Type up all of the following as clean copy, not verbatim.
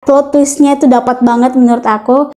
Plot twistnya itu dapat banget menurut aku.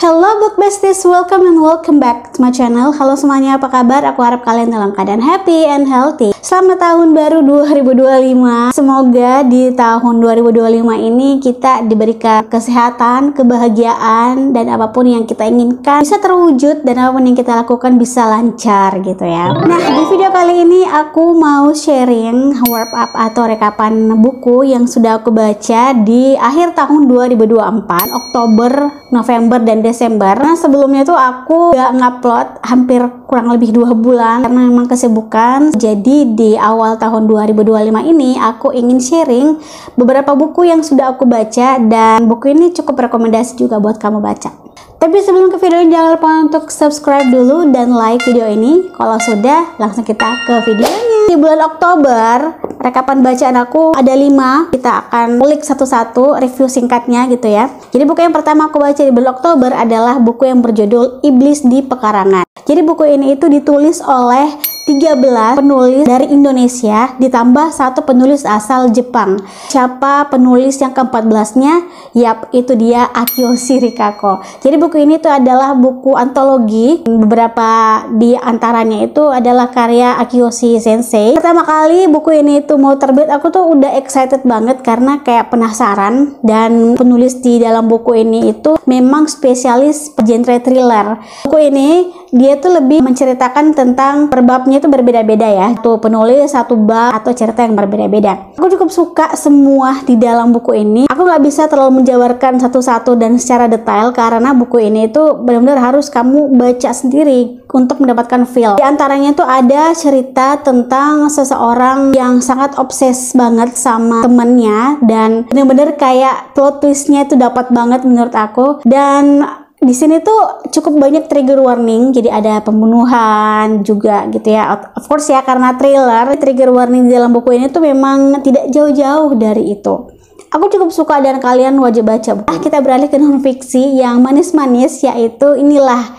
Hello book besties, welcome and welcome back to my channel. Halo semuanya, apa kabar? Aku harap kalian dalam keadaan happy and healthy. Selamat tahun baru 2025. Semoga di tahun 2025 ini kita diberikan kesehatan, kebahagiaan, dan apapun yang kita inginkan bisa terwujud, dan apapun yang kita lakukan bisa lancar gitu ya. Nah, di video kali ini aku mau sharing wrap up atau rekapan buku yang sudah aku baca di akhir tahun 2024, Oktober, November, dan Desember. Nah, sebelumnya tuh aku gak ngupload hampir kurang lebih 2 bulan karena memang kesibukan. Jadi di awal tahun 2025 ini aku ingin sharing beberapa buku yang sudah aku baca, dan buku ini cukup rekomendasi juga buat kamu baca. Tapi sebelum ke video ini, jangan lupa untuk subscribe dulu dan like video ini. Kalau sudah, langsung kita ke videonya. Di bulan Oktober, rekapan bacaan aku ada 5. Kita akan ulik satu-satu review singkatnya gitu ya. Jadi buku yang pertama aku baca di bulan Oktober adalah buku yang berjudul Iblis di Pekarangan. Jadi buku ini itu ditulis oleh 13 penulis dari Indonesia ditambah 1 penulis asal Jepang. Siapa penulis yang ke-14-nya? Yap, itu dia Akio Shirikako. Jadi buku ini tuh adalah buku antologi. Beberapa di antaranya itu adalah karya Akiyoshi Sensei. Pertama kali buku ini tuh mau terbit, aku tuh udah excited banget karena kayak penasaran, dan penulis di dalam buku ini itu memang spesialis genre thriller. Buku ini dia tuh lebih menceritakan tentang perbabnya itu berbeda-beda ya. Tuh penulis satu bab atau cerita yang berbeda-beda. Aku cukup suka semua di dalam buku ini. Aku nggak bisa terlalu menjabarkan satu-satu dan secara detail karena buku ini itu benar-benar harus kamu baca sendiri untuk mendapatkan feel. Di antaranya tuh ada cerita tentang seseorang yang sangat obses banget sama temennya, dan benar-benar kayak plot twistnya itu dapat banget menurut aku. Dan di sini tuh cukup banyak trigger warning, jadi ada pembunuhan juga gitu ya. Of course ya, karena thriller, trigger warning di dalam buku ini tuh memang tidak jauh-jauh dari itu. Aku cukup suka dan kalian wajib baca. Kita beralih ke non-fiksi yang manis-manis, yaitu inilah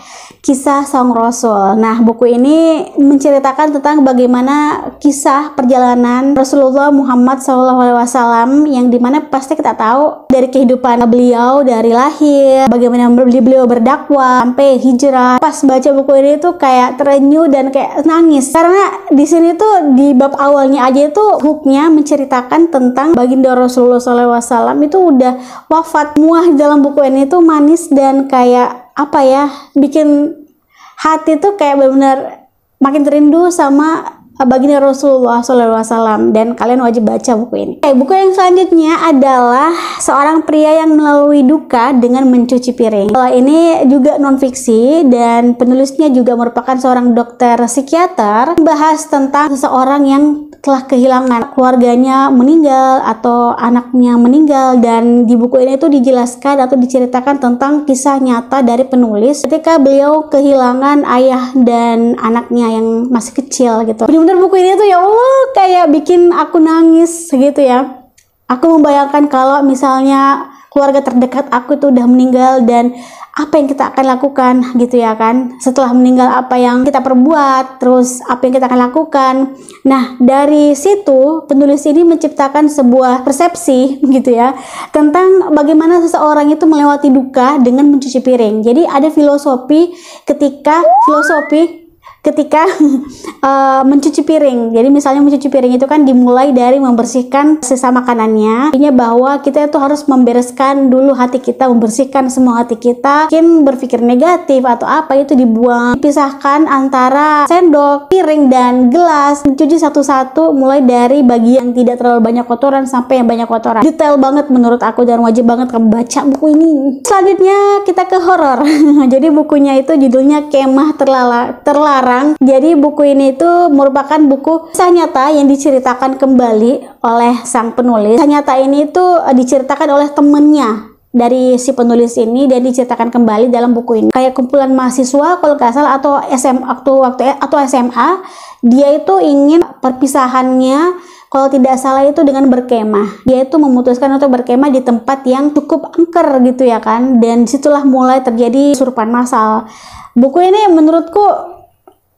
Kisah Sang Rasul. Nah, buku ini menceritakan tentang bagaimana kisah perjalanan Rasulullah Muhammad SAW, yang dimana pasti kita tahu dari kehidupan beliau dari lahir, bagaimana beliau berdakwah sampai hijrah. Pas baca buku ini tuh kayak terenyuh dan kayak nangis, karena di sini tuh di bab awalnya aja itu hooknya menceritakan tentang baginda Rasulullah SAW itu udah wafat. Semua dalam buku ini tuh manis dan kayak apa ya, bikin hati tuh kayak benar-benar makin rindu sama baginda Rasulullah SAW, dan kalian wajib baca buku ini. Buku yang selanjutnya adalah seorang pria yang melalui duka dengan mencuci piring. Ini juga non-fiksi dan penulisnya juga merupakan seorang dokter psikiater, membahas tentang seseorang yang telah kehilangan keluarganya meninggal atau anaknya meninggal, dan di buku ini tuh dijelaskan atau diceritakan tentang kisah nyata dari penulis ketika beliau kehilangan ayah dan anaknya yang masih kecil gitu. Bener-bener buku ini tuh ya Allah kayak bikin aku nangis gitu ya. Aku membayangkan kalau misalnya keluarga terdekat aku itu udah meninggal, dan apa yang kita akan lakukan gitu ya kan, setelah meninggal apa yang kita perbuat, terus apa yang kita akan lakukan. Nah, dari situ penulis ini menciptakan sebuah persepsi gitu ya tentang bagaimana seseorang itu melewati duka dengan mencuci piring. Jadi ada filosofi ketika mencuci piring. Jadi misalnya mencuci piring itu kan dimulai dari membersihkan sisa makanannya. Artinya bahwa kita itu harus membereskan dulu hati kita, membersihkan semua hati kita. Mungkin berpikir negatif atau apa itu dibuang. Dipisahkan antara sendok, piring, dan gelas. Dicuci satu-satu mulai dari bagian yang tidak terlalu banyak kotoran sampai yang banyak kotoran. Detail banget menurut aku dan wajib banget kamu baca buku ini. Selanjutnya kita ke horor. Jadi bukunya itu judulnya Kemah Terlarang. Jadi buku ini itu merupakan buku kisah nyata yang diceritakan kembali oleh sang penulis. Kisah nyata ini itu diceritakan oleh temennya dari si penulis ini dan diceritakan kembali dalam buku ini. Kayak kumpulan mahasiswa kalau nggak salah atau SMA, dia itu ingin perpisahannya kalau tidak salah itu dengan berkemah. Dia itu memutuskan untuk berkemah di tempat yang cukup angker gitu ya kan, dan disitulah mulai terjadi kesurupan massal. Buku ini menurutku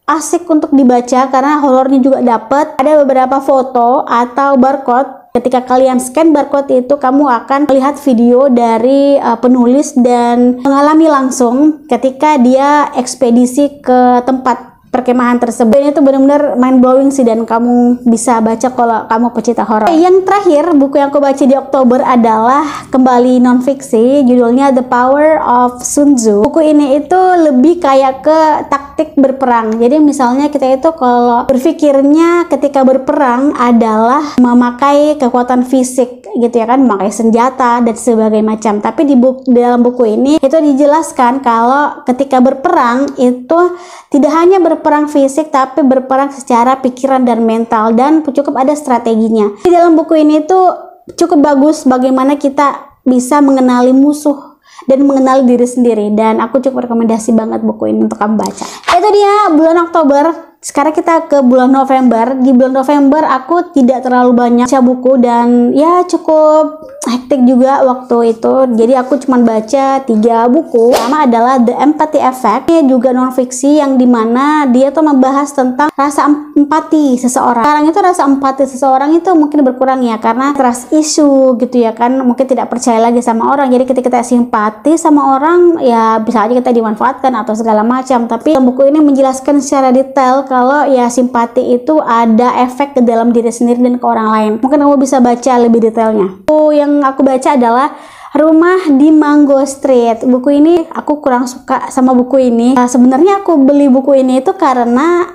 asik untuk dibaca karena horornya juga dapet. Ada beberapa foto atau barcode. Ketika kalian scan barcode itu, kamu akan melihat video dari penulis dan mengalami langsung ketika dia ekspedisi ke tempat perkemahan tersebut. Ini tuh benar-benar mind blowing sih, dan kamu bisa baca kalau kamu pecinta horor. Yang terakhir, buku yang aku baca di Oktober adalah kembali non-fiksi, judulnya The Power of Sun Tzu. Buku ini itu lebih kayak ke taktik berperang. Jadi misalnya kita itu kalau berpikirnya ketika berperang adalah memakai kekuatan fisik gitu ya kan, memakai senjata dan sebagainya macam. Tapi di dalam buku ini itu dijelaskan kalau ketika berperang itu tidak hanya berperang fisik, tapi berperang secara pikiran dan mental, dan cukup ada strateginya. Di dalam buku ini tuh cukup bagus bagaimana kita bisa mengenali musuh dan mengenali diri sendiri, dan aku cukup rekomendasi banget buku ini untuk kamu baca. Itu dia bulan Oktober. Sekarang kita ke bulan November. Di bulan November aku tidak terlalu banyak baca buku, dan ya cukup hektik juga waktu itu. Jadi aku cuma baca 3 buku. Pertama adalah The Empathy Effect. Ini juga non-fiksi yang dimana dia tuh membahas tentang rasa empati seseorang. Sekarang itu rasa empati seseorang itu mungkin berkurang ya, karena trust issue gitu ya kan, mungkin tidak percaya lagi sama orang. Jadi ketika kita simpati sama orang ya bisa aja kita dimanfaatkan atau segala macam. Tapi buku ini menjelaskan secara detail kalau ya simpati itu ada efek ke dalam diri sendiri dan ke orang lain. Mungkin kamu bisa baca lebih detailnya. Buku yang aku baca adalah Rumah di Mango Street. Buku ini aku kurang suka sama buku ini. Sebenarnya aku beli buku ini itu karena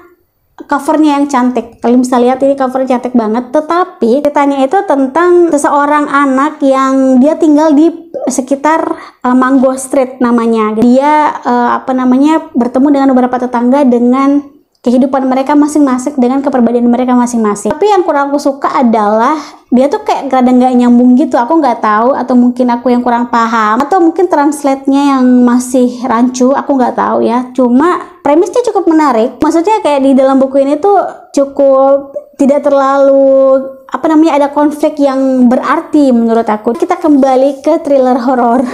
covernya yang cantik. Kalian bisa lihat ini covernya cantik banget. Tetapi ceritanya itu tentang seseorang anak yang dia tinggal di sekitar Mango Street namanya. Dia bertemu dengan beberapa tetangga dengan kehidupan mereka masing-masing, dengan kepribadian mereka masing-masing. Tapi yang kurang aku suka adalah dia tuh kayak kadang nggak nyambung gitu. Aku nggak tahu, atau mungkin aku yang kurang paham, atau mungkin translate-nya yang masih rancu, aku nggak tahu ya. Cuma premisnya cukup menarik. Maksudnya kayak di dalam buku ini tuh cukup tidak terlalu ada konflik yang berarti menurut aku. Kita kembali ke thriller horor.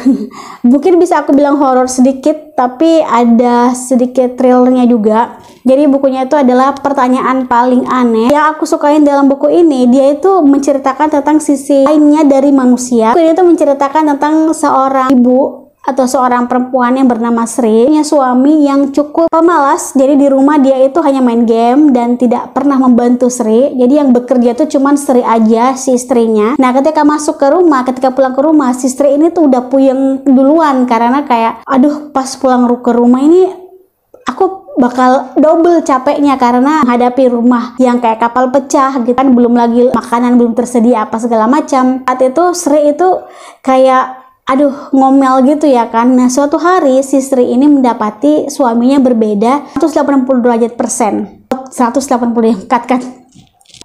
Mungkin bisa aku bilang horor sedikit, tapi ada sedikit thrillernya juga. Jadi bukunya itu adalah Pertanyaan Paling Aneh. Yang aku sukain dalam buku ini, dia itu menceritakan tentang sisi lainnya dari manusia. Buku ini itu menceritakan tentang seorang ibu atau seorang perempuan yang bernama Sri, punya suami yang cukup pemalas. Jadi di rumah dia itu hanya main game dan tidak pernah membantu Sri. Jadi yang bekerja tuh cuman Sri aja, si istrinya. Nah ketika pulang ke rumah, si Sri ini tuh udah puyeng duluan, karena kayak aduh pas pulang ke rumah ini aku bakal double capeknya karena menghadapi rumah yang kayak kapal pecah gitu kan, belum lagi makanan belum tersedia apa segala macam. Saat itu Sri itu kayak ngomel gitu ya kan. Nah suatu hari si Sri ini mendapati suaminya berbeda 180 derajat persen. 180 cut.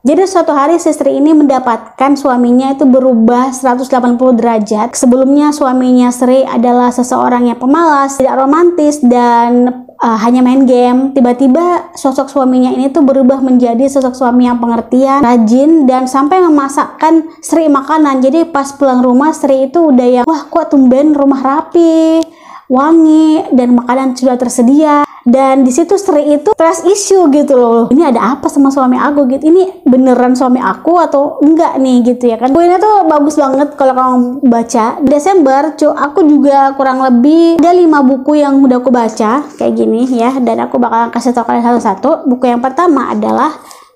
Jadi suatu hari si Sri ini mendapatkan suaminya itu berubah 180 derajat. Sebelumnya suaminya Sri adalah seseorang yang pemalas, tidak romantis, dan hanya main game. Tiba-tiba sosok suaminya ini tuh berubah menjadi sosok suami yang pengertian, rajin, dan sampai memasakkan Sri makanan. Jadi pas pulang rumah Sri itu udah yang wah kok tumben rumah rapi, wangi, dan makanan sudah tersedia. Dan di situ Sri itu trust issue gitu loh. Ini ada apa sama suami aku gitu? Ini beneran suami aku atau enggak nih gitu ya kan? Bukunya tuh bagus banget kalau kamu baca. Desember aku juga kurang lebih ada 5 buku yang udah aku baca kayak gini ya, dan aku bakalan kasih tau kalian satu-satu. Buku yang pertama adalah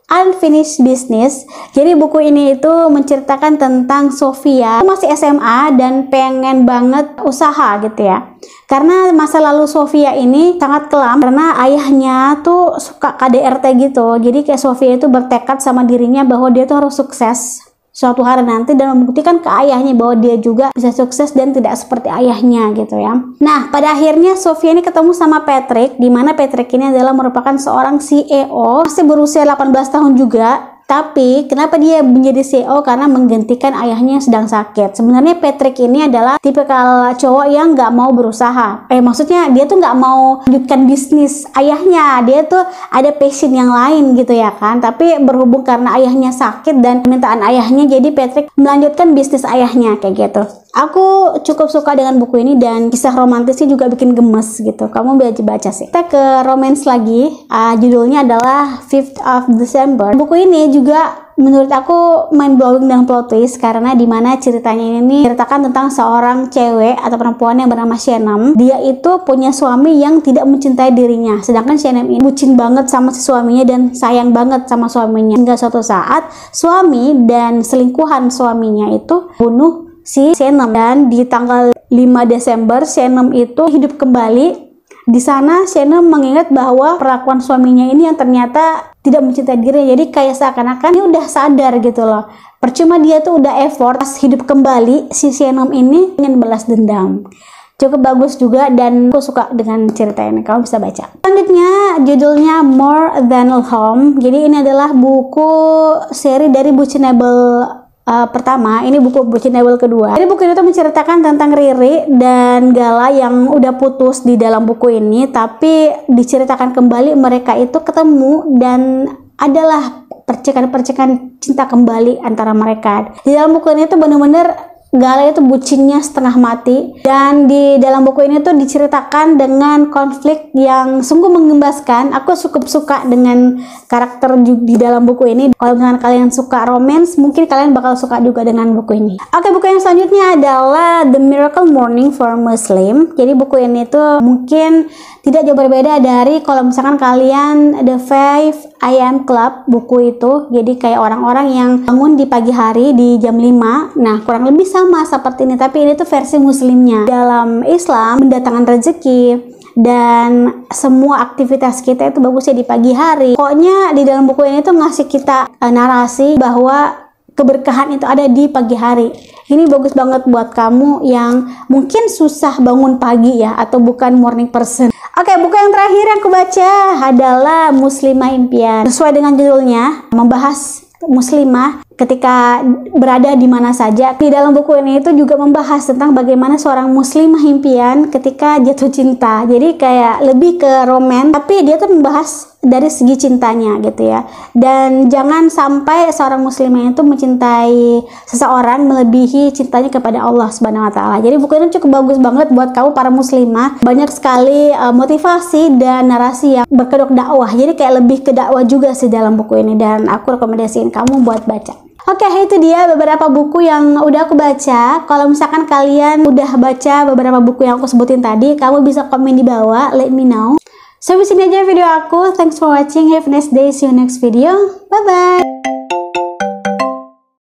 Unfinished Business. Jadi buku ini itu menceritakan tentang Sofia masih SMA dan pengen banget usaha gitu ya. Karena masa lalu Sofia ini sangat kelam karena ayahnya tuh suka KDRT gitu. Jadi kayak Sofia itu bertekad sama dirinya bahwa dia tuh harus sukses suatu hari nanti dan membuktikan ke ayahnya bahwa dia juga bisa sukses dan tidak seperti ayahnya gitu ya. Nah, pada akhirnya Sofia ini ketemu sama Patrick, di mana Patrick ini adalah merupakan seorang CEO, masih berusia 18 tahun juga. Tapi kenapa dia menjadi CEO? Karena menggantikan ayahnya yang sedang sakit. Sebenarnya Patrick ini adalah tipikal cowok yang nggak mau berusaha. Maksudnya dia tuh nggak mau lanjutkan bisnis ayahnya. Dia tuh ada passion yang lain gitu ya kan. Tapi berhubung karena ayahnya sakit dan permintaan ayahnya, jadi Patrick melanjutkan bisnis ayahnya kayak gitu. Aku cukup suka dengan buku ini dan kisah romantisnya juga bikin gemes gitu. Kamu baca sih. Kita ke romance lagi. Judulnya adalah 5th of December. Buku ini juga menurut aku mind blowing dan plot twist karena dimana ceritanya ini ceritakan tentang seorang cewek atau perempuan yang bernama Shannon. Dia itu punya suami yang tidak mencintai dirinya, sedangkan Shannon ini bucin banget sama si suaminya dan sayang banget sama suaminya. Hingga suatu saat suami dan selingkuhan suaminya itu bunuh si Shannon, dan di tanggal 5 Desember Shannon itu hidup kembali. Di sana Shannon mengingat bahwa perlakuan suaminya ini yang ternyata tidak mencintai dirinya. Jadi kayak seakan-akan dia udah sadar gitu loh. Percuma dia tuh udah effort, pas hidup kembali si Shannon ini ingin balas dendam. Cukup bagus juga dan aku suka dengan cerita ini. Kamu bisa baca. Selanjutnya judulnya More Than a Home. Jadi ini adalah buku seri dari Bucinable pertama. Ini buku Bucinable kedua. Jadi buku ini tuh menceritakan tentang Riri dan Gala yang udah putus di dalam buku ini, tapi diceritakan kembali mereka itu ketemu dan adalah percikan-percikan cinta kembali antara mereka. Di dalam buku ini tuh bener-bener Gala itu bucinnya setengah mati, dan di dalam buku ini tuh diceritakan dengan konflik yang sungguh menggembaskan. Aku cukup suka dengan karakter di dalam buku ini. Kalau misalkan kalian suka romance, mungkin kalian bakal suka juga dengan buku ini. Oke, buku yang selanjutnya adalah The Miracle Morning for Muslim. Jadi buku ini tuh mungkin tidak jauh berbeda dari kalau misalkan kalian The 5 AM Club, buku itu. Jadi kayak orang-orang yang bangun di pagi hari di jam 5. Nah, kurang lebih sama seperti ini, tapi ini tuh versi muslimnya. Dalam Islam, mendatangkan rezeki dan semua aktivitas kita itu bagusnya di pagi hari. Pokoknya di dalam buku ini tuh ngasih kita narasi bahwa keberkahan itu ada di pagi hari. Ini bagus banget buat kamu yang mungkin susah bangun pagi ya, atau bukan morning person. Oke, buku yang terakhir yang aku baca adalah Muslimah Impian. Sesuai dengan judulnya, membahas muslimah ketika berada di mana saja. Di dalam buku ini itu juga membahas tentang bagaimana seorang muslimah impian ketika jatuh cinta. Jadi kayak lebih ke romance, tapi dia tuh membahas dari segi cintanya gitu ya. Dan jangan sampai seorang muslimah itu mencintai seseorang melebihi cintanya kepada Allah Subhanahu wa taala. Jadi buku ini cukup bagus banget buat kamu para muslimah. Banyak sekali motivasi dan narasi yang berkedok dakwah. Jadi kayak lebih ke dakwah juga sih dalam buku ini, dan aku rekomendasiin kamu buat baca. Oke, itu dia beberapa buku yang udah aku baca. Kalau misalkan kalian udah baca beberapa buku yang aku sebutin tadi, kamu bisa komen di bawah, let me know. Sampai sini aja video aku. Thanks for watching. Have a nice day. See you next video. Bye bye.